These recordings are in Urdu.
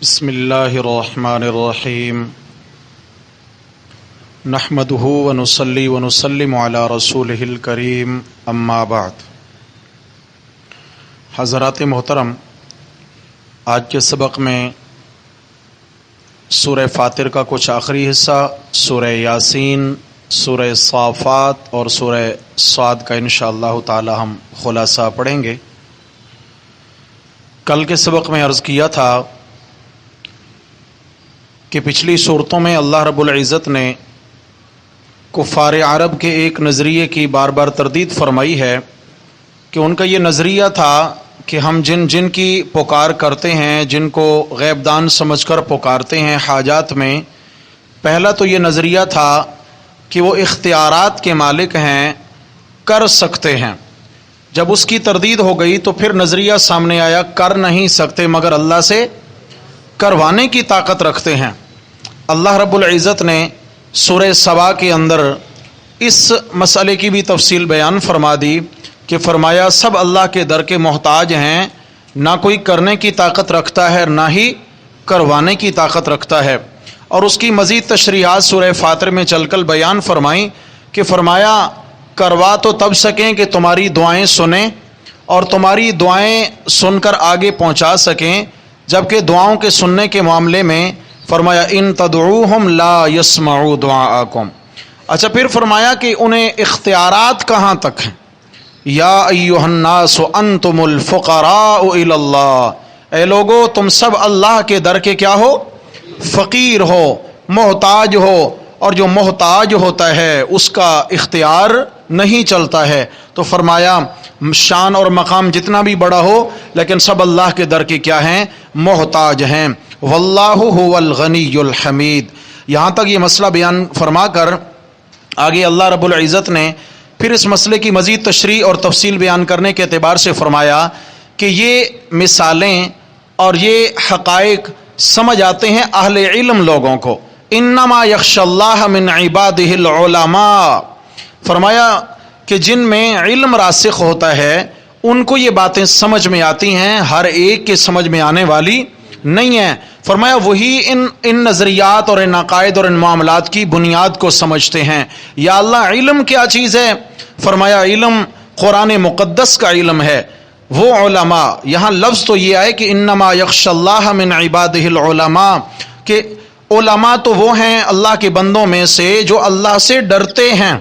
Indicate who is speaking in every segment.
Speaker 1: بسم اللہ الرحمن الرحیم نحمدہ ونصلی ونسلم علی رسولہ الکریم اما بعد۔ حضرات محترم، آج کے سبق میں سورہ فاطر کا کچھ آخری حصہ، سورہ یاسین، سورہ صافات اور سورہ صاد کا انشاءاللہ تعالی ہم خلاصہ پڑھیں گے۔ کل کے سبق میں عرض کیا تھا کہ پچھلی صورتوں میں اللہ رب العزت نے کفار عرب کے ایک نظریے کی بار بار تردید فرمائی ہے کہ ان کا یہ نظریہ تھا کہ ہم جن کی پکار کرتے ہیں، جن کو غیب دان سمجھ کر پکارتے ہیں حاجات میں، پہلا تو یہ نظریہ تھا کہ وہ اختیارات کے مالک ہیں، کر سکتے ہیں۔ جب اس کی تردید ہو گئی تو پھر نظریہ سامنے آیا کر نہیں سکتے مگر اللہ سے کروانے کی طاقت رکھتے ہیں۔ اللہ رب العزت نے سورہ سبا کے اندر اس مسئلے کی بھی تفصیل بیان فرما دی کہ فرمایا سب اللہ کے در کے محتاج ہیں، نہ کوئی کرنے کی طاقت رکھتا ہے نہ ہی کروانے کی طاقت رکھتا ہے۔ اور اس کی مزید تشریحات سورہ فاطر میں چل کر بیان فرمائیں کہ فرمایا کروا تو تب سکیں کہ تمہاری دعائیں سنیں اور تمہاری دعائیں سن کر آگے پہنچا سکیں، جبکہ دعاؤں کے سننے کے معاملے میں فرمایا ان تدعوہم لا یسمعوا دعاءکم۔ اچھا، پھر فرمایا کہ انہیں اختیارات کہاں تک ہیں؟ یا ایھا الناس انتم الفقراء الی اللہ، اے لوگو تم سب اللہ کے در کے کیا ہو؟ فقیر ہو، محتاج ہو، اور جو محتاج ہوتا ہے اس کا اختیار نہیں چلتا ہے۔ تو فرمایا شان اور مقام جتنا بھی بڑا ہو لیکن سب اللہ کے در کے کیا ہیں؟ محتاج ہیں۔ واللہ هو الغنی الحمید۔ یہاں تک یہ مسئلہ بیان فرما کر آگے اللہ رب العزت نے پھر اس مسئلے کی مزید تشریح اور تفصیل بیان کرنے کے اعتبار سے فرمایا کہ یہ مثالیں اور یہ حقائق سمجھ آتے ہیں اہل علم لوگوں کو۔ انما یخشی اللہ من عبادہ العلماء، فرمایا کہ جن میں علم راسخ ہوتا ہے ان کو یہ باتیں سمجھ میں آتی ہیں، ہر ایک کے سمجھ میں آنے والی نہیں ہیں۔ فرمایا وہی ان نظریات اور ان عقائد اور ان معاملات کی بنیاد کو سمجھتے ہیں۔ یا اللہ علم کیا چیز ہے؟ فرمایا علم قرآن مقدس کا علم ہے۔ وہ علماء، یہاں لفظ تو یہ آئے کہ انما یخشی اللہ من عبادہ العلماء، کہ علماء تو وہ ہیں اللہ کے بندوں میں سے جو اللہ سے ڈرتے ہیں۔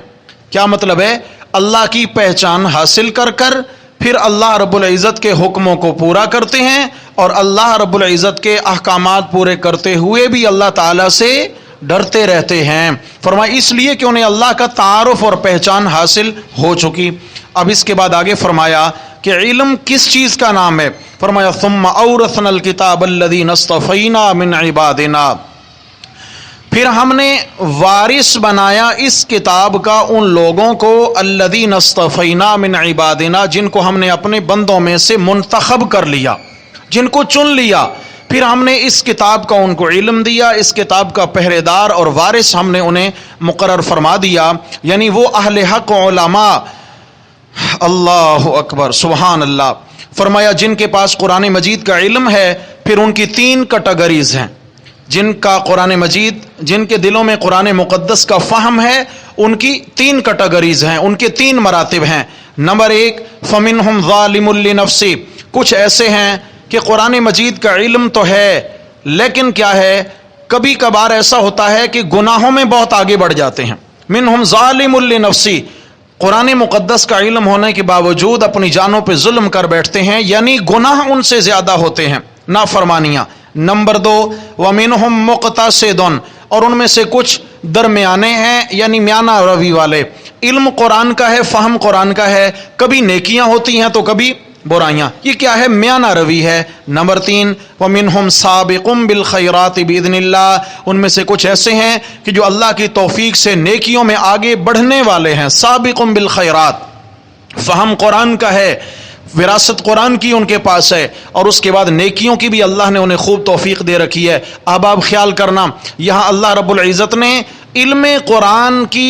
Speaker 1: کیا مطلب ہے؟ اللہ کی پہچان حاصل کر کر پھر اللہ رب العزت کے حکموں کو پورا کرتے ہیں اور اللہ رب العزت کے احکامات پورے کرتے ہوئے بھی اللہ تعالیٰ سے ڈرتے رہتے ہیں۔ فرمایا اس لیے کہ انہیں اللہ کا تعارف اور پہچان حاصل ہو چکی۔ اب اس کے بعد آگے فرمایا کہ علم کس چیز کا نام ہے؟ فرمایا ثم اورثنا الکتاب الذین اصطفینا من عبادنا، پھر ہم نے وارث بنایا اس کتاب کا ان لوگوں کو الذین اصطفینا من عبادنا، جن کو ہم نے اپنے بندوں میں سے منتخب کر لیا، جن کو چن لیا۔ پھر ہم نے اس کتاب کا ان کو علم دیا، اس کتاب کا پہرے دار اور وارث ہم نے انہیں مقرر فرما دیا، یعنی وہ اہل حق علماء۔ اللہ اکبر، سبحان اللہ۔ فرمایا جن کے پاس قرآن مجید کا علم ہے پھر ان کی 3 کیٹیگریز ہیں۔ جن کا قرآن مجید، جن کے دلوں میں قرآن مقدس کا فہم ہے، ان کی 3 کیٹیگریز ہیں، ان کے 3 مراتب ہیں۔ نمبر 1 فمنہم ظالم لنفسہ، کچھ ایسے ہیں کہ قرآن مجید کا علم تو ہے لیکن کیا ہے، کبھی کبھار ایسا ہوتا ہے کہ گناہوں میں بہت آگے بڑھ جاتے ہیں۔ منہم ظالم لنفسہ، قرآن مقدس کا علم ہونے کے باوجود اپنی جانوں پہ ظلم کر بیٹھتے ہیں، یعنی گناہ ان سے زیادہ ہوتے ہیں، نافرمانیاں۔ نمبر 2 وَمِنْهُمْ مُقْتَصِدٌ، اور ان میں سے کچھ درمیانے ہیں، یعنی میانہ روی والے۔ علم قرآن کا ہے، فہم قرآن کا ہے، کبھی نیکیاں ہوتی ہیں تو کبھی برائیاں، یہ کیا ہے؟ میانہ روی ہے۔ نمبر 3 وَمِنْهُمْ سَابِقٌ بِالْخَيْرَاتِ بِإِذْنِ اللَّهِ، ان میں سے کچھ ایسے ہیں کہ جو اللہ کی توفیق سے نیکیوں میں آگے بڑھنے والے ہیں۔ سابقٌ بالخیرات، فہم قرآن کا ہے، وراثت قرآن کی ان کے پاس ہے، اور اس کے بعد نیکیوں کی بھی اللہ نے انہیں خوب توفیق دے رکھی ہے۔ اب آپ خیال کرنا، یہاں اللہ رب العزت نے علم قرآن کی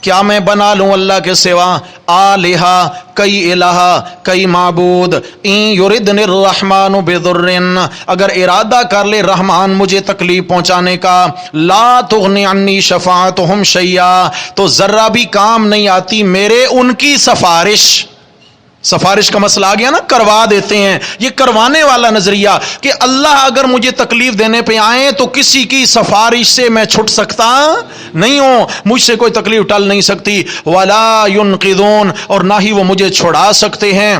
Speaker 1: کیا میں بنا لوں اللہ کے سوا آلہا کئی الہ کئی معبود ان یردن الرحمن بضر اگر ارادہ کر لے رحمان مجھے تکلیف پہنچانے کا لا تغنی عنی شفاعتہم شیئا تو ذرہ بھی کام نہیں آتی میرے ان کی سفارش کا مسئلہ آ گیا نا، کروا دیتے ہیں، یہ کروانے والا نظریہ کہ اللہ اگر مجھے تکلیف دینے پہ آئیں تو کسی کی سفارش سے میں چھٹ سکتا نہیں ہوں، مجھ سے کوئی تکلیف ٹل نہیں سکتی، ولا ينقذون اور نہ ہی وہ مجھے چھڑا سکتے ہیں۔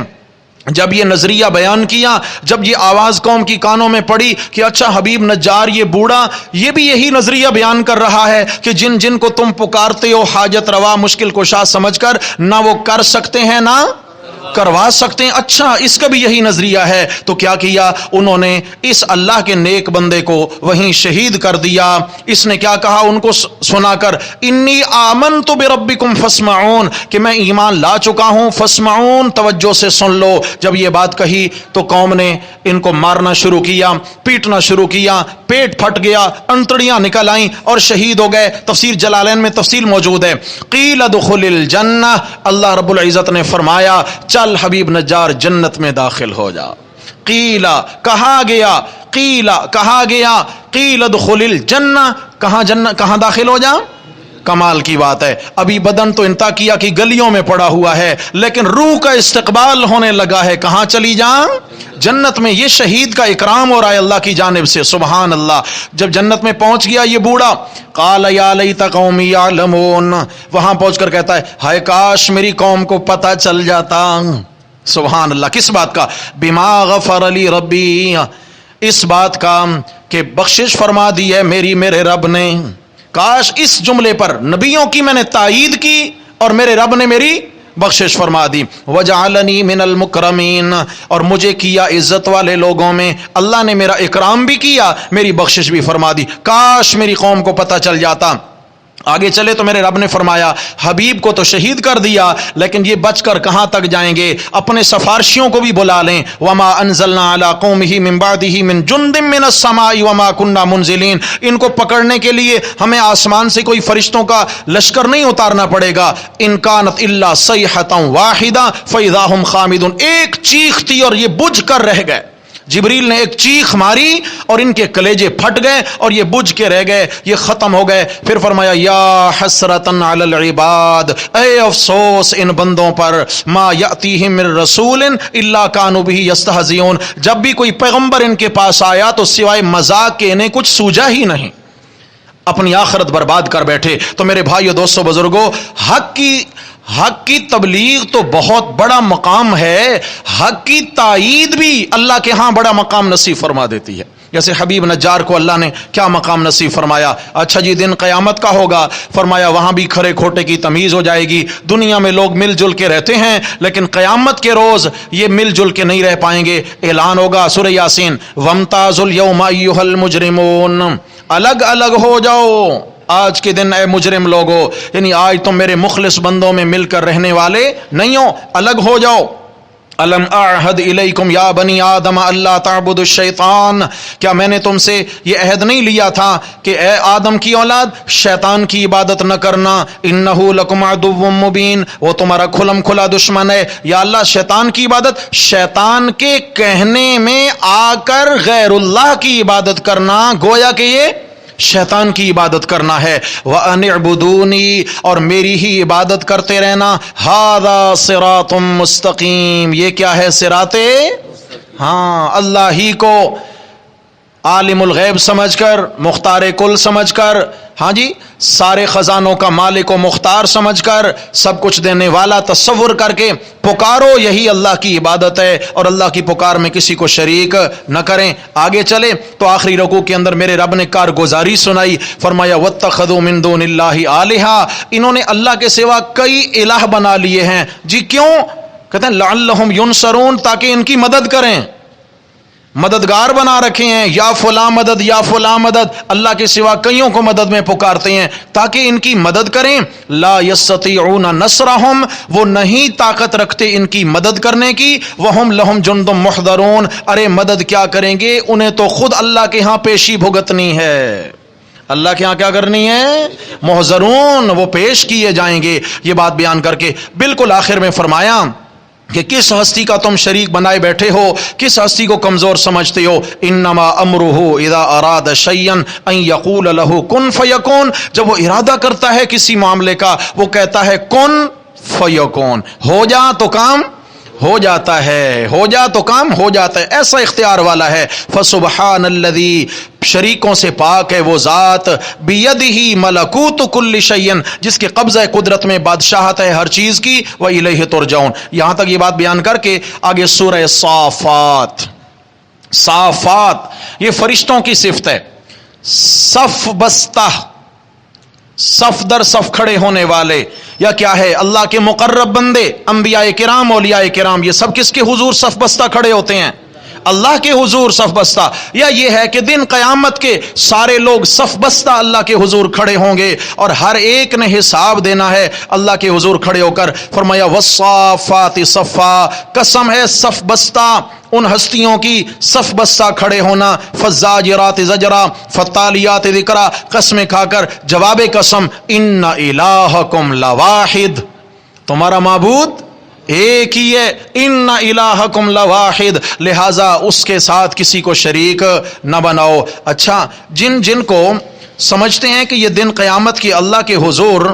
Speaker 1: جب یہ نظریہ بیان کیا، جب یہ آواز قوم کی کانوں میں پڑی کہ اچھا حبیب نجار یہ بوڑھا یہ بھی یہی نظریہ بیان کر رہا ہے کہ جن جن کو تم پکارتے ہو حاجت روا مشکل کشا سمجھ کر، نہ وہ کر سکتے ہیں نہ کروا سکتے ہیں، اچھا اس کا بھی یہی نظریہ ہے، تو کیا کیا انہوں نے اس اللہ کے نیک بندے کو وہیں شہید کر دیا۔ اس نے کیا کہا ان کو سنا کر، انی آمنت بربکم فاسمعون کہ میں ایمان لا چکا ہوں، فاسمعون توجہ سے سن لو۔ جب یہ بات کہی تو قوم نے ان کو مارنا شروع کیا، پیٹنا شروع کیا، پیٹ پھٹ گیا، انتڑیاں نکل آئیں اور شہید ہو گئے۔ تفسیر جلالین میں تفصیل موجود ہے۔ قیل ادخل الجنہ، اللہ رب العزت نے فرمایا چل حبیب نجار جنت میں داخل ہو جا۔ قیلا کہا گیا، قیلا کہا گیا، قیل ادخل الجنہ کہاں داخل ہو جا؟ کمال کی بات ہے، ابھی بدن تو انطاکیہ کی گلیوں میں پڑا ہوا ہے لیکن روح کا استقبال ہونے لگا ہے، کہاں چلی جا؟ جنت میں۔ یہ شہید کا اکرام ہو رہا ہے اللہ کی جانب سے، سبحان اللہ۔ جب جنت میں پہنچ گیا یہ بوڑھا، قال یا لیت قومی یعلمون، وہاں پہنچ کر کہتا ہے ہائے کاش میری قوم کو پتہ چل جاتا، سبحان اللہ۔ کس بات کا؟ بما غفر لی ربی، اس بات کا کہ بخشش فرما دی ہے میرے رب نے۔ کاش اس جملے پر نبیوں کی میں نے تائید کی اور میرے رب نے میری بخشش فرما دی۔ وجعلنی من المکرمین، اور مجھے کیا عزت والے لوگوں میں، اللہ نے میرا اکرام بھی کیا، میری بخشش بھی فرما دی۔ کاش میری قوم کو پتہ چل جاتا۔ آگے چلے تو میرے رب نے فرمایا حبیب کو تو شہید کر دیا لیکن یہ بچ کر کہاں تک جائیں گے؟ اپنے سفارشیوں کو بھی بلا لیں۔ وما انزلنا علی قومہ من بعدہ من جند من السماء وما كنا منزلین، ان کو پکڑنے کے لیے ہمیں آسمان سے کوئی فرشتوں کا لشکر نہیں اتارنا پڑے گا۔ ان کانت الا صیحۃ واحدہ فاذا هم خامدون، ایک چیخ تھی اور یہ بجھ کر رہ گئے۔ جبریل نے ایک چیخ ماری اور ان کے کلیجے پھٹ گئے اور یہ بجھ کے رہ گئے، یہ ختم ہو گئے۔ پھر فرمایا یا حسرتن علی العباد، اے افسوس ان بندوں پر، ما یاتیہم من رسول الا کانوا بہ یستہزئون، جب بھی کوئی پیغمبر ان کے پاس آیا تو سوائے مذاق کے انہیں کچھ سوجا ہی نہیں، اپنی آخرت برباد کر بیٹھے۔ تو میرے بھائیو دوستو بزرگو، حق کی تبلیغ تو بہت بڑا مقام ہے، حق کی تائید بھی اللہ کے ہاں بڑا مقام نصیب فرما دیتی ہے۔ جیسے حبیب نجار کو اللہ نے کیا مقام نصیب فرمایا؟ اچھا جی دن قیامت کا ہوگا، فرمایا وہاں بھی کھرے کھوٹے کی تمیز ہو جائے گی۔ دنیا میں لوگ مل جل کے رہتے ہیں لیکن قیامت کے روز یہ مل جل کے نہیں رہ پائیں گے۔ اعلان ہوگا سورہ یاسین، وامتازوا اليوم ایھا المجرمون، الگ الگ ہو جاؤ آج کے دن اے مجرم لوگو، یعنی آج تم میرے مخلص بندوں میں مل کر رہنے والے نہیں ہو، الگ ہو جاؤ۔ الم اعہد الیکم یا بنی آدم اللہ تعبدوا الشیطان، کیا میں نے تم سے یہ عہد نہیں لیا تھا کہ اے آدم کی اولاد شیطان کی عبادت نہ کرنا؟ انہ لکم عدو مبین، وہ تمہارا کھلم کھلا دشمن ہے۔ یا اللہ شیطان کی عبادت، شیطان کے کہنے میں آ کر غیر اللہ کی عبادت کرنا گویا کہ یہ شیطان کی عبادت کرنا ہے۔ وَأَنِ اعْبُدُونِي، اور میری ہی عبادت کرتے رہنا۔ هَذَا صِرَاطٌ مستقیم، یہ کیا ہے؟ صراط، ہاں اللہ ہی کو عالم الغیب سمجھ کر، مختار کل سمجھ کر، ہاں جی سارے خزانوں کا مالک و مختار سمجھ کر، سب کچھ دینے والا تصور کر کے پکارو، یہی اللہ کی عبادت ہے، اور اللہ کی پکار میں کسی کو شریک نہ کریں۔ آگے چلے تو آخری رکوع کے اندر میرے رب نے کارگزاری سنائی، فرمایا واتخذوا من دون اللہ آلہہ، انہوں نے اللہ کے سوا کئی الہ بنا لیے ہیں۔ جی کیوں؟ کہتے ہیں لعلہم ینصرون، تاکہ ان کی مدد کریں، مددگار بنا رکھے ہیں، یا فلاں مدد یا فلاں مدد، اللہ کے سوا کئیوں کو مدد میں پکارتے ہیں تاکہ ان کی مدد کریں۔ لا یستطیعون نصرہم، وہ نہیں طاقت رکھتے ان کی مدد کرنے کی۔ وہم لہم جند محضرون، ارے مدد کیا کریں گے، انہیں تو خود اللہ کے ہاں پیشی بھگتنی ہے۔ اللہ کے ہاں کیا کرنی ہے؟ محضرون، وہ پیش کیے جائیں گے۔ یہ بات بیان کر کے بالکل آخر میں فرمایا کہ کس ہستی کا تم شریک بنائے بیٹھے ہو، کس ہستی کو کمزور سمجھتے ہو؟ انما امرہ اذا اراد شیئا ان یقول لہ کن فیکون، جب وہ ارادہ کرتا ہے کسی معاملے کا وہ کہتا ہے کن فیکون، ہو جا تو کام ہو جاتا ہے، ہو جا تو کام ہو جاتا ہے، ایسا اختیار والا ہے۔ فسبحان الذی، شریکوں سے پاک ہے وہ ذات، بیدہ ملکوت کل شیء، جس کے قبضہ قدرت میں بادشاہت ہے ہر چیز کی، وإلیہ ترجعون۔ یہاں تک یہ بات بیان کر کے آگے سورہ صافات، صافات یہ فرشتوں کی صفت ہے، صف بستہ، صف در صف کھڑے ہونے والے، یا کیا ہے؟ اللہ کے مقرب بندے، انبیاء کرام، اولیاء کرام، یہ سب کس کے حضور صف بستہ کھڑے ہوتے ہیں؟ اللہ کے حضور صف بستہ۔ یا یہ ہے کہ دن قیامت کے سارے لوگ صف بستہ اللہ کے حضور کھڑے ہوں گے اور ہر ایک نے حساب دینا ہے اللہ کے حضور کھڑے ہو کر۔ فرمایا والصافات صفا، قسم ہے صف بستہ ان ہستیوں کی، صف بستہ کھڑے ہونا، فالزاجرات زجرا فالتالیات ذکرا، قسمیں کھا کر جواب قسم، ان الہکم لواحد، تمہارا معبود ایک ہی ہے، ان الہکم لواحد، لہذا اس کے ساتھ کسی کو شریک نہ بناؤ۔ اچھا، جن کو سمجھتے ہیں کہ یہ دن قیامت کی اللہ کے حضور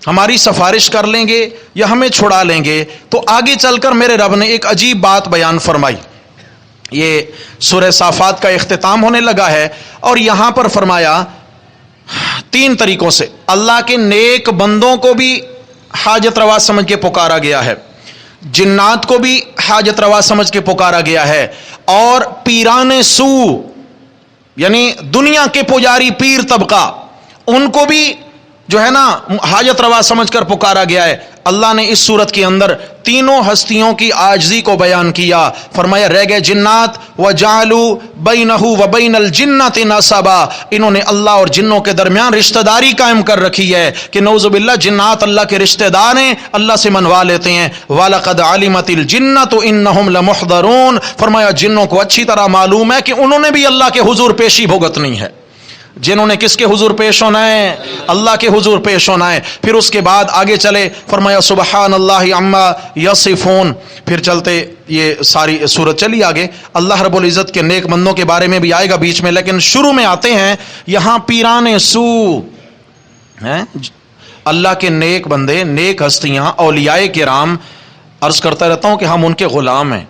Speaker 1: ہماری سفارش کر لیں گے یا ہمیں چھڑا لیں گے، تو آگے چل کر میرے رب نے ایک عجیب بات بیان فرمائی۔ یہ سورہ صافات کا اختتام ہونے لگا ہے اور یہاں پر فرمایا تین طریقوں سے اللہ کے نیک بندوں کو بھی حاجت روا سمجھ کے پکارا گیا ہے، جنات کو بھی حاجت روا سمجھ کے پکارا گیا ہے، اور پیران سو یعنی دنیا کے پجاری پیر طبقہ ان کو بھی جو ہے نا حاجت روا سمجھ کر پکارا گیا ہے۔ اللہ نے اس صورت کے اندر تینوں ہستیوں کی عاجزی کو بیان کیا، فرمایا رہ گئے جنات، وَجَعَلُوا بَيْنَهُ وَبَيْنَ الْجِنَّةِ نَسَبًا، انہوں نے اللہ اور جنوں کے درمیان رشتہ داری قائم کر رکھی ہے کہ نعوذ باللہ جنات اللہ کے رشتہ دار ہیں، اللہ سے منوا لیتے ہیں۔ وَلَقَدْ عَلِمَتِ الْجِنَّةُ إِنَّهُمْ لَمُحْضَرُونَ، فرمایا جنوں کو اچھی طرح معلوم ہے کہ انہوں نے بھی اللہ کے حضور پیشی بھگتنی ہے۔ جنہوں نے کس کے حضور پیش ہونا ہے؟ اللہ کے حضور پیش ہونا ہے۔ پھر اس کے بعد آگے چلے، فرمایا سبحان اللہ عما یصفون، پھر چلتے یہ ساری سورت چلی آگے، اللہ رب العزت کے نیک بندوں کے بارے میں بھی آئے گا بیچ میں، لیکن شروع میں آتے ہیں یہاں پیران سو ہیں، اللہ کے نیک بندے، نیک ہستیاں، اولیاء کرام۔ عرض کرتا رہتا ہوں کہ ہم ان کے غلام ہیں،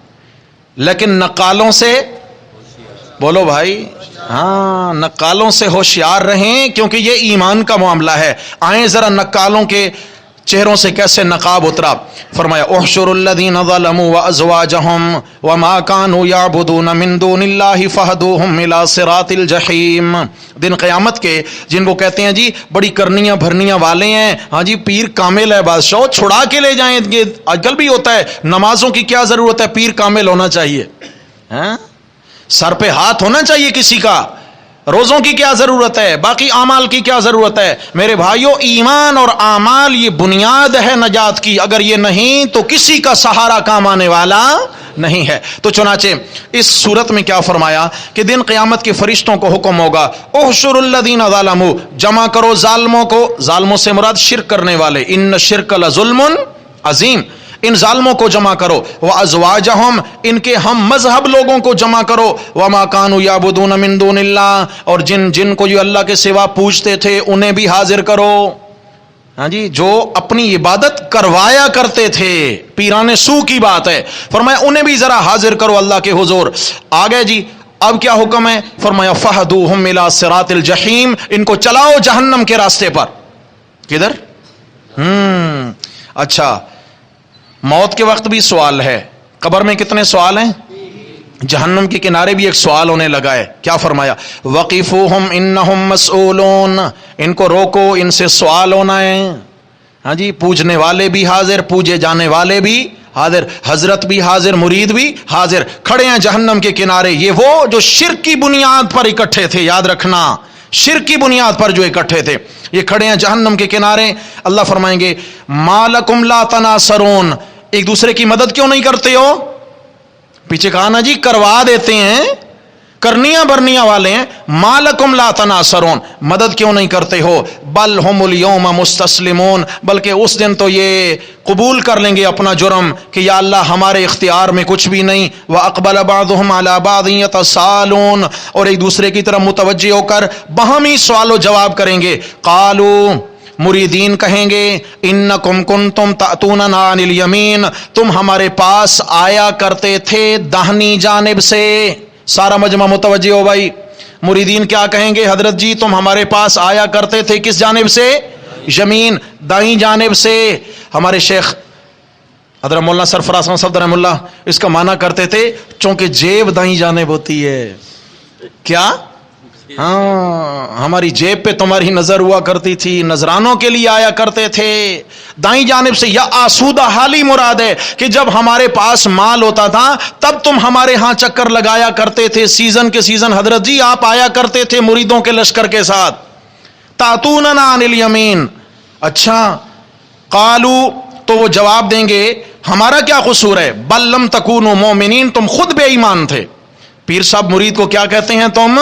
Speaker 1: لیکن نقالوں سے، بولو بھائی، ہاں نقالوں سے ہوشیار رہیں، کیونکہ یہ ایمان کا معاملہ ہے۔ آئیں ذرا نقالوں کے چہروں سے کیسے نقاب اترا۔ فرمایا احشروا الذین ظلموا وازواجہم وما كانوا يعبدون من دون اللہ فاہدوہم الی صراط الجحیم۔ دن قیامت کے جن کو کہتے ہیں جی بڑی کرنیاں بھرنیاں والے ہیں، ہاں جی پیر کامل ہے، بادشاہ چھڑا کے لے جائیں، یہ آج کل بھی ہوتا ہے۔ نمازوں کی کیا ضرورت ہے؟ پیر کامل ہونا چاہیے، ہاں سر پہ ہاتھ ہونا چاہیے کسی کا۔ روزوں کی کیا ضرورت ہے؟ باقی اعمال کی کیا ضرورت ہے؟ میرے بھائیوں، ایمان اور اعمال یہ بنیاد ہے نجات کی، اگر یہ نہیں تو کسی کا سہارا کام آنے والا نہیں ہے۔ تو چنانچہ اس صورت میں کیا فرمایا کہ دن قیامت کے فرشتوں کو حکم ہوگا، احشر الذین ظلموا، جمع کرو ظالموں کو، ظالموں سے مراد شرک کرنے والے، ان الشرک لظلم عظیم، ان ظالموں کو جمع کرو، وازواجہم، ان کے ہم مذہب لوگوں کو جمع کرو، وما كانوا يعبدون من دون اللہ، اور جن کو جو اللہ کے سوا پوجتے تھے انہیں بھی حاضر کرو، ہاں جی جو اپنی عبادت کروایا کرتے تھے، پیران سو کی بات ہے، فرمایا انہیں بھی ذرا حاضر کرو اللہ کے حضور۔ آگے جی اب کیا حکم ہے؟ فرمایا فہدوہم الی صراط الجحیم، ان کو چلاؤ جہنم کے راستے پر۔ کدھر؟ اچھا، موت کے وقت بھی سوال ہے، قبر میں کتنے سوال ہیں؟ جہنم کے کنارے بھی ایک سوال ہونے لگا ہے، کیا فرمایا؟ وقفوہم انہم مسئولون، ان کو روکو، ان سے سوال ہونا ہے، ہاں جی پوجنے والے بھی حاضر، پوجے جانے والے بھی حاضر، حضرت بھی حاضر، مرید بھی حاضر، کھڑے ہیں جہنم کے کنارے۔ یہ وہ جو شرک کی بنیاد پر اکٹھے تھے، یاد رکھنا، شرک کی بنیاد پر جو اکٹھے تھے، یہ کھڑے ہیں جہنم کے کنارے۔ اللہ فرمائیں گے ما لکم لا تناصرون، ایک دوسرے کی مدد کیوں نہیں کرتے ہو؟ پیچھے کہا نا جی کروا دیتے ہیں، کرنیاں برنیاں والے ہیں. مالکم لا تناصرون, مدد کیوں نہیں کرتے ہو؟ بل ہم الیوم مستسلمون, بلکہ اس دن تو یہ قبول کر لیں گے اپنا جرم کہ یا اللہ ہمارے اختیار میں کچھ بھی نہیں. وَأَقْبَلَ بَعْضُهُمْ عَلَى بَعْضٍ يَتَسَاءَلُونَ, اور ایک دوسرے کی طرف متوجہ ہو کر باہمی سوال و جواب کریں گے. قالوا, مریدین کہیں گے, انکم کنتم تأتوننا عن الیمین, تم ہمارے پاس آیا کرتے تھے داہنی جانب سے. سارا مجمع متوجہ ہو بھائی. مریدین کیا کہیں گے؟ حضرت جی تم ہمارے پاس آیا کرتے تھے کس جانب سے؟ یمین, دائیں جانب سے. ہمارے شیخ حضرت مولانا سرفراز احمد صفدر رحمہ اللہ اس کا معنی کرتے تھے چونکہ جیب دائیں جانب ہوتی ہے. کیا؟ ہاں, ہماری جیب پہ تمہاری نظر ہوا کرتی تھی, نذرانوں کے لیے آیا کرتے تھے دائیں جانب سے. یا آسودہ حالی مراد ہے کہ جب ہمارے پاس مال ہوتا تھا تب تم ہمارے ہاں چکر لگایا کرتے تھے, سیزن کے سیزن حضرت جی آپ آیا کرتے تھے مریدوں کے لشکر کے ساتھ. تاتوننا عن الیمین. اچھا, قالو, تو وہ جواب دیں گے ہمارا کیا قصور ہے؟ بل لم تکونوا مومنین, تم خود بے ایمان تھے. پیر صاحب مرید کو کیا کہتے ہیں؟ تم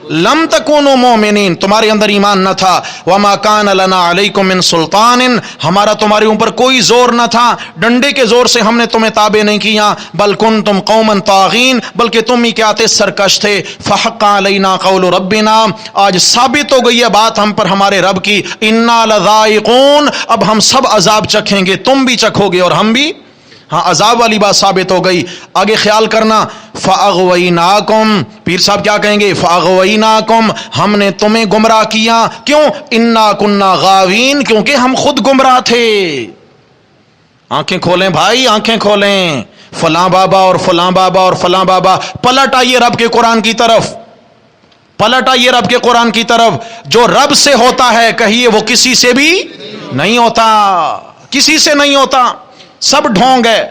Speaker 1: لم تکونوا مومنین, تمہارے اندر ایمان نہ تھا. وما کان لنا علیکم من سلطان, ہمارا تمہارے اوپر کوئی زور نہ تھا, ڈنڈے کے زور سے ہم نے تمہیں تابع نہیں کیا. بل کنتم قوما طاغین, بلکہ تم ہی کیا تھے؟ سرکش تھے. فحق علینا قول ربنا, آج ثابت ہو گئی ہے بات ہم پر ہمارے رب کی. انا لذائقون, اب ہم سب عذاب چکھیں گے, تم بھی چکھو گے اور ہم بھی. ہاں, عذاب والی بات ثابت ہو گئی. آگے خیال کرنا. فاغویناکم, پیر صاحب کیا کہیں گے؟ فاغویناکم, ہم نے تمہیں گمراہ کیا. کیوں؟ انا کننا غاوین, کیونکہ ہم خود گمراہ تھے. آنکھیں کھولیں بھائی, آنکھیں کھولیں. فلاں بابا اور فلاں بابا اور فلاں بابا, پلٹ آئیے رب کے قرآن کی طرف, پلٹ آئیے رب کے قرآن کی طرف. جو رب سے ہوتا ہے کہیے وہ کسی سے بھی نہیں ہوتا, کسی سے نہیں ہوتا, سب ڈھونگ ہے.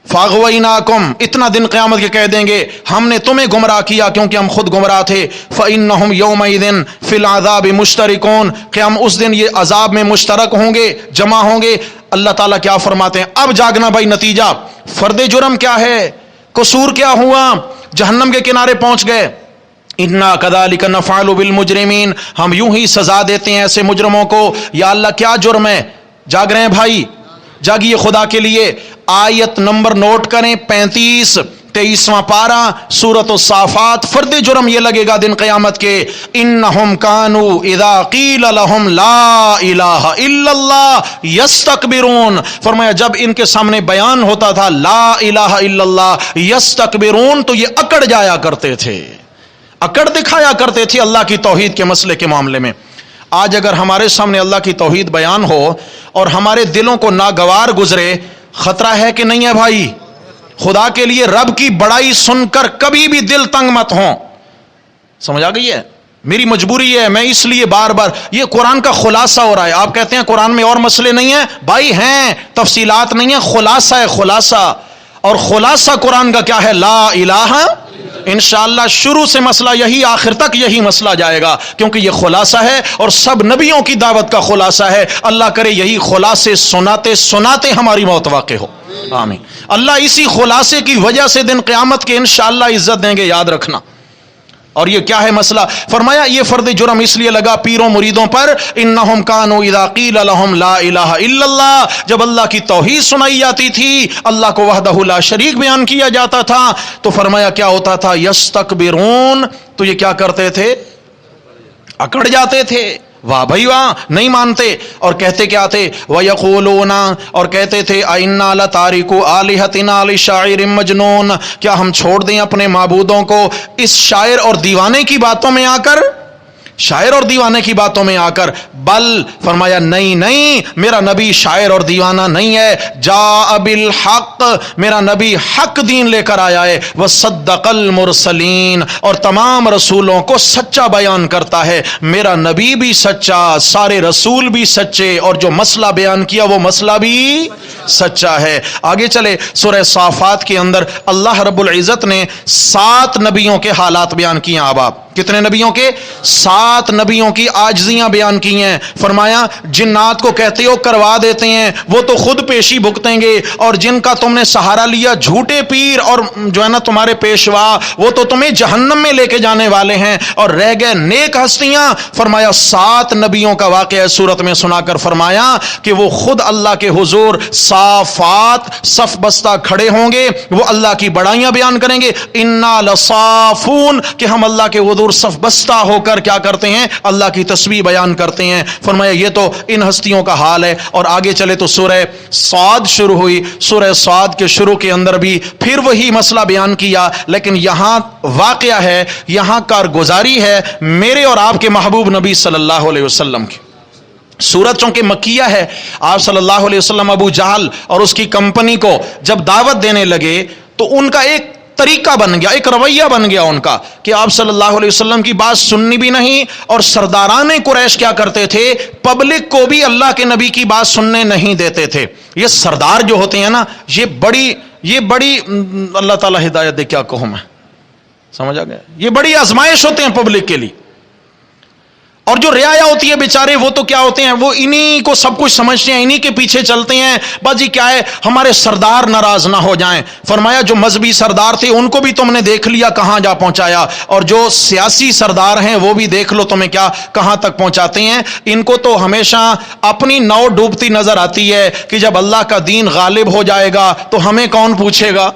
Speaker 1: فاغویناکم, اتنا دن قیامت کے کہہ دیں گے ہم نے تمہیں گمراہ کیا کیونکہ ہم خود گمراہ تھے. فإنہم یومئذ فی العذاب مشترکون, قیام اس دن یہ عذاب میں مشترک ہوں گے, جمع ہوں گے. اللہ تعالیٰ کیا فرماتے ہیں؟ اب جاگنا بھائی, نتیجہ فرد جرم کیا ہے, قصور کیا ہوا, جہنم کے کنارے پہنچ گئے. انا کذالک نفعل بالمجرمین, ہم یوں ہی سزا دیتے ہیں ایسے مجرموں کو. یا اللہ کیا جرم ہے؟ جاگ رہے ہیں بھائی, جاگیے خدا کے لیے. آیت نمبر نوٹ کریں, 35 23واں پارہ سورۃ الصافات. فرد جرم یہ لگے گا دن قیامت کے. انہم کانوا اذا قیل لہم لا الہ الا اللہ یستکبرون, فرمایا جب ان کے سامنے بیان ہوتا تھا لا الہ الا اللہ یستکبرون, تو یہ اکڑ جایا کرتے تھے, اکڑ دکھایا کرتے تھے اللہ کی توحید کے مسئلے کے معاملے میں. آج اگر ہمارے سامنے اللہ کی توحید بیان ہو اور ہمارے دلوں کو ناگوار گزرے, خطرہ ہے کہ نہیں ہے بھائی؟ خدا کے لیے رب کی بڑائی سن کر کبھی بھی دل تنگ مت ہوں. سمجھ آ گئی ہے؟ میری مجبوری ہے, میں اس لیے بار بار, یہ قرآن کا خلاصہ ہو رہا ہے. آپ کہتے ہیں قرآن میں اور مسئلے نہیں ہیں, بھائی ہیں, تفصیلات نہیں ہیں, خلاصہ ہے, خلاصہ. اور خلاصہ قرآن کا کیا ہے؟ لا الہ. انشاءاللہ شروع سے مسئلہ یہی, آخر تک یہی مسئلہ جائے گا, کیونکہ یہ خلاصہ ہے اور سب نبیوں کی دعوت کا خلاصہ ہے. اللہ کرے یہی خلاصے سناتے سناتے ہماری موت واقع ہو, آمین. اللہ اسی خلاصے کی وجہ سے دن قیامت کے انشاءاللہ عزت دیں گے, یاد رکھنا. اور یہ کیا ہے مسئلہ؟ فرمایا یہ فرد جرم اس لیے لگا پیروں مریدوں پر. انہم کانوا اذا قیل لہم لا الہ الا اللہ, جب اللہ کی توحید سنائی جاتی تھی, اللہ کو وحدہ لا شریک بیان کیا جاتا تھا, تو فرمایا کیا ہوتا تھا؟ یستکبرون, تو یہ کیا کرتے تھے؟ اکڑ جاتے تھے. واہ بھائی واہ, نہیں مانتے. اور کہتے کیا تھے؟ وَيَقُولُونَ, اور کہتے تھے اَإِنَّا لَتَارِكُو آلِهَتِنَا لِشَاعِرٍ مَجْنُونَ, کیا ہم چھوڑ دیں اپنے معبودوں کو اس شاعر اور دیوانے کی باتوں میں آ کر, شاعر اور دیوانے کی باتوں میں آ کر. بل, فرمایا نہیں نہیں, میرا نبی شاعر اور دیوانہ نہیں ہے. جاء بالحق, میرا نبی حق دین لے کر آیا ہے. وصدق المرسلین, اور تمام رسولوں کو سچا بیان کرتا ہے. میرا نبی بھی سچا, سارے رسول بھی سچے, اور جو مسئلہ بیان کیا وہ مسئلہ بھی سچا ہے. آگے چلے, سورہ صافات کے اندر اللہ رب العزت نے 7 نبیوں کے حالات بیان کیے. اب آپ کتنے نبیوں کے؟ 7 نبیوں کی عاجزیاں بیان کی ہیں. فرمایا جنات کو کہتے ہو کروا دیتے ہیں، وہ تو خود پیشی بھگتیں گے، اور جن کا تم نے سہارا لیا جھوٹے پیر اور جو ہے نا تمہارے پیشوا، وہ تو تمہیں جہنم میں لے کے جانے والے ہیں، اور رہ گئے نیک ہستیاں. فرمایا 7 نبیوں کا واقعہ سورت میں سنا کر فرمایا کہ وہ خود اللہ کے حضور صافات صف بستہ کھڑے ہوں گے، وہ اللہ کی بڑائیاں بیان کریں گے. انا لصافون، کہ ہم اللہ کے حضور صف بستہ ہو کر کیا کرتے ہیں؟ اللہ کی تسبیح بیان کرتے ہیں. فرمایا یہ تو ان ہستیوں کا حال ہے. اور آگے چلے تو سورہ صاد شروع ہوئی. سورہ صاد کے شروع کے اندر بھی پھر وہی مسئلہ بیان کیا، لیکن یہاں واقعہ ہے، یہاں کارگزاری ہے میرے اور آپ کے محبوب نبی صلی اللہ علیہ وسلم کی. سورت چونکہ مکیہ ہے، آپ صلی اللہ علیہ وسلم ابو جہل اور اس کی کمپنی کو جب دعوت دینے لگے تو ان کا ایک طریقہ بن گیا، ایک رویہ بن گیا ان کا کہ آپ صلی اللہ علیہ وسلم کی بات سننی بھی نہیں. اور سرداران قریش کیا کرتے تھے؟ پبلک کو بھی اللہ کے نبی کی بات سننے نہیں دیتے تھے. یہ سردار جو ہوتے ہیں نا، یہ بڑی اللہ تعالی ہدایت دے، کیا کہوں میں، سمجھ آ گیا؟ یہ بڑی آزمائش ہوتے ہیں پبلک کے لیے. اور جو رعایا ہوتی ہے بیچارے، وہ تو کیا ہوتے ہیں؟ وہ انہی کو سب کچھ سمجھتے ہیں، انہی کے پیچھے چلتے ہیں. بس جی کیا ہے، ہمارے سردار ناراض نہ ہو جائیں. فرمایا جو مذہبی سردار تھے ان کو بھی تم نے دیکھ لیا کہاں جا پہنچایا، اور جو سیاسی سردار ہیں وہ بھی دیکھ لو تمہیں کیا کہاں تک پہنچاتے ہیں. ان کو تو ہمیشہ اپنی ناؤ ڈوبتی نظر آتی ہے کہ جب اللہ کا دین غالب ہو جائے گا تو ہمیں کون پوچھے گا،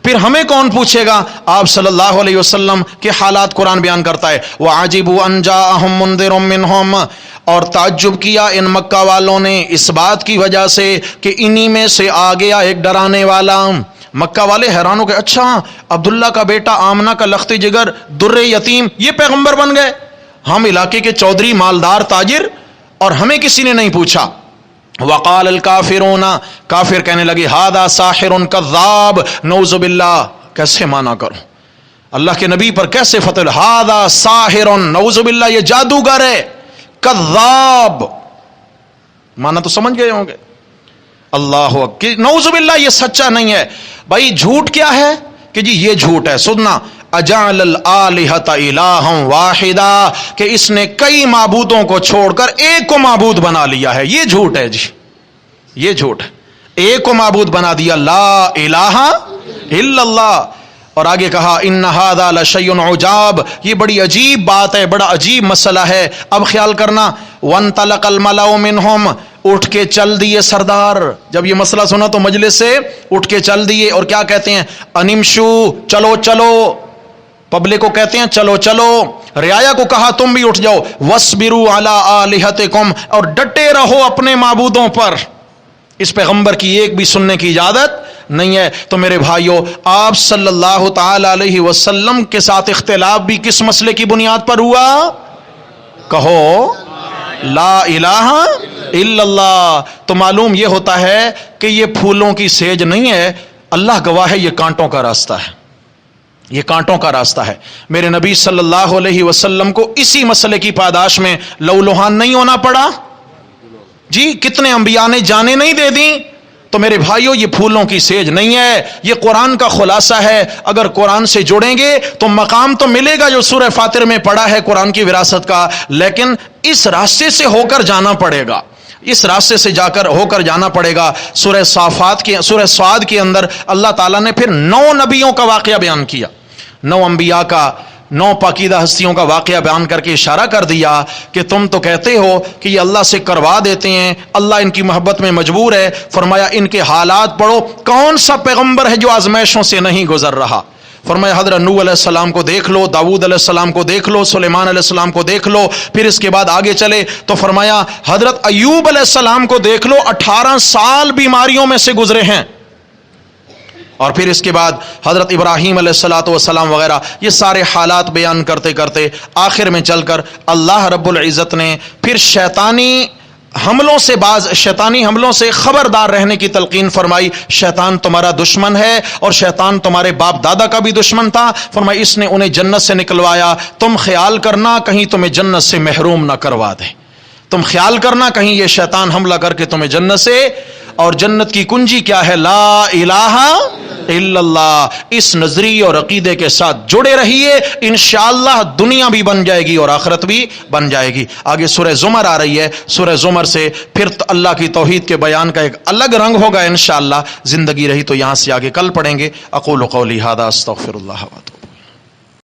Speaker 1: پھر ہمیں کون پوچھے گا. آپ صلی اللہ علیہ وسلم کے حالات قرآن بیان کرتا ہے. وَعَجِبُوا أَن جَاءَهُم مُنذِرٌ مِّنْهُمْ، اور تعجب کیا ان مکہ والوں نے اس بات کی وجہ سے کہ انہی میں سے آ گیا ایک ڈرانے والا. مکہ والے حیران ہو گئے، اچھا عبداللہ کا بیٹا آمنہ کا لخت جگر در یتیم یہ پیغمبر بن گئے؟ ہم علاقے کے چودھری مالدار تاجر، اور ہمیں کسی نے نہیں پوچھا. وقال الکافرون، کافر کہنے لگے ھذا ساحر کذاب، نعوذ باللہ. کیسے مانا کروں اللہ کے نبی پر، کیسے فتح؟ ھذا ساحر، نعوذ باللہ یہ جادوگر ہے، کذاب، مانا تو سمجھ گئے ہوں گے. اللہ اکبر، نعوذ باللہ یہ سچا نہیں ہے. بھائی جھوٹ کیا ہے کہ جی یہ جھوٹ ہے. سننا، اجعل الآلہۃ الہا واحدا، کہ اس نے کئی معبودوں کو چھوڑ کر ایک کو معبود بنا لیا ہے. یہ جھوٹ ہے جی، یہ جھوٹ ہے. ایک کو معبود بنا دیا، لا الہ الا اللہ. اور آگے کہا ان ھذا لشیء عجاب، یہ بڑی عجیب بات ہے، بڑا عجیب مسئلہ ہے. اب خیال کرنا، وانطلق الملأ منہم، اٹھ کے چل دیے سردار. جب یہ مسئلہ سنا تو مجلس سے اٹھ کے چل دیے، اور کیا کہتے ہیں؟ انمشو، چلو چلو. پبلک کو کہتے ہیں چلو چلو. رعایا کو کہا تم بھی اٹھ جاؤ. وَاصْبِرُوا عَلَىٰ آلِهَتِكُمْ، اور ڈٹے رہو اپنے معبودوں پر. اس پیغمبر کی ایک بھی سننے کی اجازت نہیں ہے. تو میرے بھائیوں، آپ صلی اللہ تعالی علیہ وسلم کے ساتھ اختلاف بھی کس مسئلے کی بنیاد پر ہوا؟ کہو لا الہ الا اللہ. تو معلوم یہ ہوتا ہے کہ یہ پھولوں کی سیج نہیں ہے، اللہ گواہ ہے، یہ کانٹوں کا راستہ ہے، یہ کانٹوں کا راستہ ہے. میرے نبی صلی اللہ علیہ وسلم کو اسی مسئلے کی پاداش میں لہولہان نہیں ہونا پڑا جی. کتنے انبیاء نے جانیں نہیں دے دیں. تو میرے بھائیوں یہ پھولوں کی سیج نہیں ہے، یہ قرآن کا خلاصہ ہے. اگر قرآن سے جڑیں گے تو مقام تو ملے گا جو سورہ فاتر میں پڑھا ہے قرآن کی وراثت کا، لیکن اس راستے سے ہو کر جانا پڑے گا، اس راستے سے ہو کر جانا پڑے گا. سورہ صاد کے اندر اللہ تعالیٰ نے پھر 9 نبیوں کا واقعہ بیان کیا، 9 انبیاء کا، 9 پاکیزہ ہستیوں کا واقعہ بیان کر کے اشارہ کر دیا کہ تم تو کہتے ہو کہ یہ اللہ سے کروا دیتے ہیں، اللہ ان کی محبت میں مجبور ہے. فرمایا ان کے حالات پڑھو، کون سا پیغمبر ہے جو آزمائشوں سے نہیں گزر رہا. فرمایا حضرت نوح علیہ السلام کو دیکھ لو، داؤد علیہ السلام کو دیکھ لو، سلیمان علیہ السلام کو دیکھ لو. پھر اس کے بعد آگے چلے تو فرمایا حضرت ایوب علیہ السلام کو دیکھ لو، 18 سال بیماریوں میں سے گزرے ہیں. اور پھر اس کے بعد حضرت ابراہیم علیہ السلام وغیرہ. یہ سارے حالات بیان کرتے کرتے آخر میں چل کر اللہ رب العزت نے پھر شیطانی حملوں سے خبردار رہنے کی تلقین فرمائی. شیطان تمہارا دشمن ہے، اور شیطان تمہارے باپ دادا کا بھی دشمن تھا. فرمائی اس نے انہیں جنت سے نکلوایا، تم خیال کرنا کہیں تمہیں جنت سے محروم نہ کروا دے. تم خیال کرنا کہیں یہ شیطان حملہ کر کے تمہیں جنت سے. اور جنت کی کنجی کیا ہے؟ لا الہ الا اللہ۔ اس نظریے اور عقیدے کے ساتھ جڑے رہیے، انشاءاللہ دنیا بھی بن جائے گی اور آخرت بھی بن جائے گی۔ آگے سورہ زمر آ رہی ہے، سورہ زمر سے پھر اللہ کی توحید کے بیان کا ایک الگ رنگ ہوگا انشاءاللہ، زندگی رہی تو یہاں سے آگے کل پڑھیں گے۔ اقول قولی ھذا استغفر اللہ۔